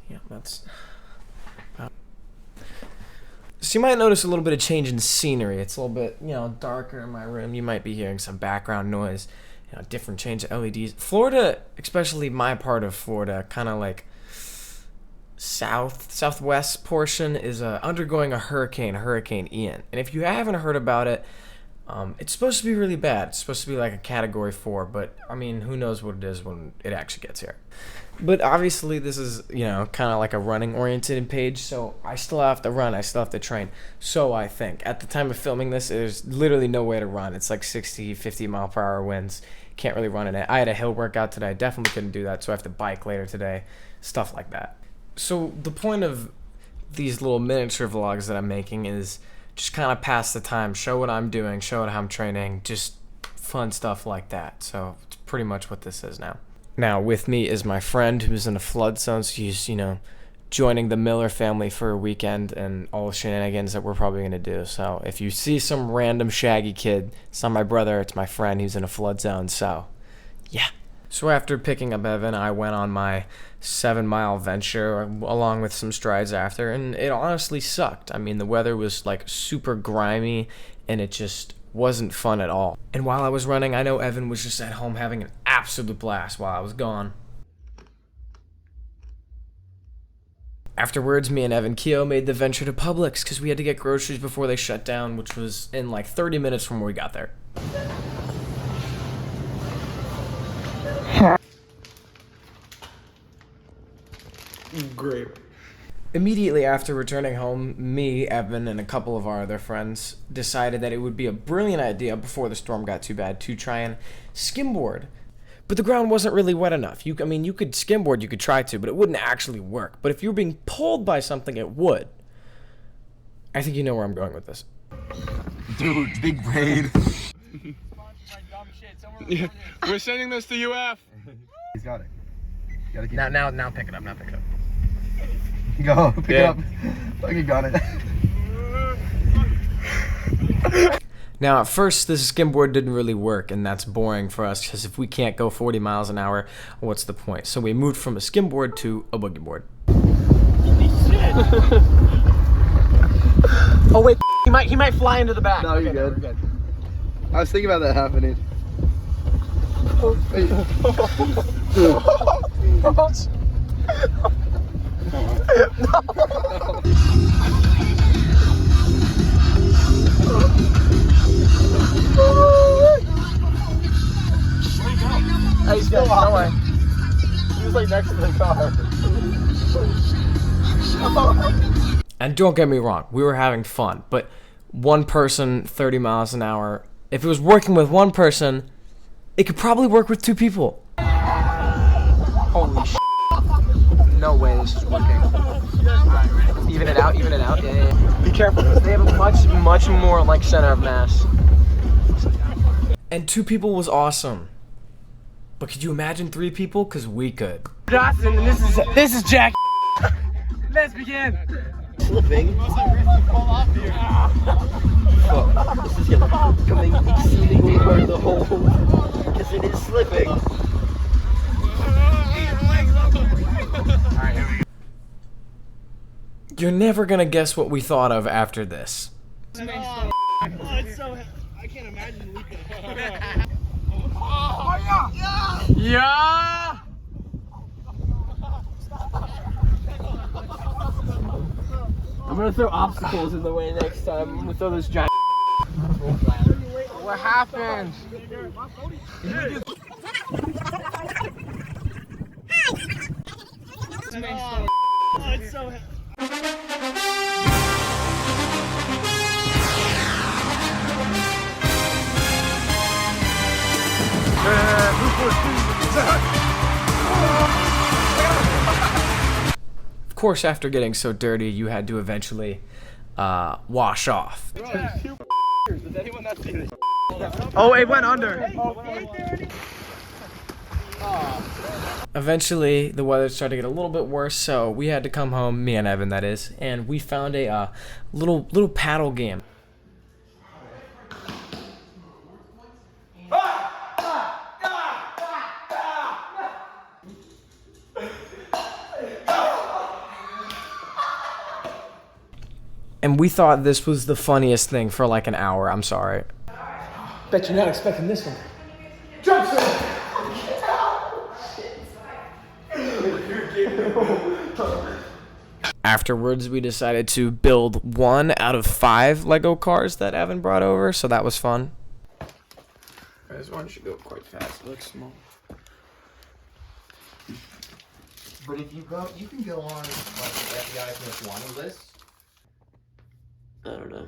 Yeah, that's... So you might notice a little bit of change in scenery. It's a little bit, darker in my room. You might be hearing some background noise, different change of LEDs. Florida, especially my part of Florida, kind of like southwest portion, is undergoing a Hurricane Ian. And if you haven't heard about it, it's supposed to be really bad. It's supposed to be like a Category 4, but I mean, who knows what it is when it actually gets here. But obviously this is, kind of like a running oriented page, so I still have to run, I still have to train. So I think. At the time of filming this, there's literally no way to run. It's like 60, 50 mile per hour winds. Can't really run in it. I had a hill workout today. I definitely couldn't do that, so I have to bike later today. Stuff like that. So the point of these little miniature vlogs that I'm making is just kind of pass the time, show what I'm doing, show how I'm training, just fun stuff like that. So it's pretty much what this is now. Now, with me is my friend who's in a flood zone, so he's, joining the Miller family for a weekend and all the shenanigans that we're probably going to do. So if you see some random shaggy kid, it's not my brother, it's my friend who's in a flood zone, so yeah. So after picking up Evan, I went on my 7-mile venture along with some strides after, and it honestly sucked. I mean, the weather was like super grimy, and it just wasn't fun at all. And while I was running, I know Evan was just at home having an absolute blast while I was gone. Afterwards, me and Evan Keogh made the venture to Publix because we had to get groceries before they shut down, which was in like 30 minutes from where we got there. Great. Immediately after returning home, me, Evan, and a couple of our other friends decided that it would be a brilliant idea before the storm got too bad to try and skimboard. But the ground wasn't really wet enough. You could skimboard, you could try to, but it wouldn't actually work. But if you were being pulled by something, it would. I think you know where I'm going with this. Dude, big brain. Yeah, we're sending this to UF. He's got it. You gotta keep Now pick it up, Go, pick it up. Fucking got it. Now, at first, this skimboard didn't really work, and that's boring for us, because if we can't go 40 miles an hour, what's the point? So we moved from a skimboard to a boogie board. Holy shit! Oh wait, he might fly into the back. No, you're good. We're good. I was thinking about that happening. Hey, he's good. No way. He was like next to the car. And don't get me wrong, we were having fun, but one person, 30 miles an hour, if it was working with one person, it could probably work with 2 people. Holy shit. No way this is working. Right, even it out, yeah. Be careful, because they have a much more like center of mass. And 2 people was awesome. But could you imagine 3 people? Because we could. Johnson, and this is Jack. Let's begin. Slipping. Oh, this is becoming exceedingly hard to hold because it is slipping. You're never gonna guess what we thought of after this. Oh, it's so. I can't imagine leaping. Yeah! I'm gonna throw obstacles in the way next time. I'm gonna throw this giant. What happened? Oh, it's so. Of course, after getting so dirty, you had to eventually wash off. Oh, it went under. Eventually, the weather started to get a little bit worse, so we had to come home, me and Evan, that is, and we found a little paddle game. And we thought this was the funniest thing for like an hour. I'm sorry. Bet you're not expecting this one. Jump swing! Afterwards, we decided to build 1 out of 5 Lego cars that Evan brought over, so that was fun. Guys, one should go quite fast. It looks small. But if you go, you can go on like the FBI's most wanted list. I don't know.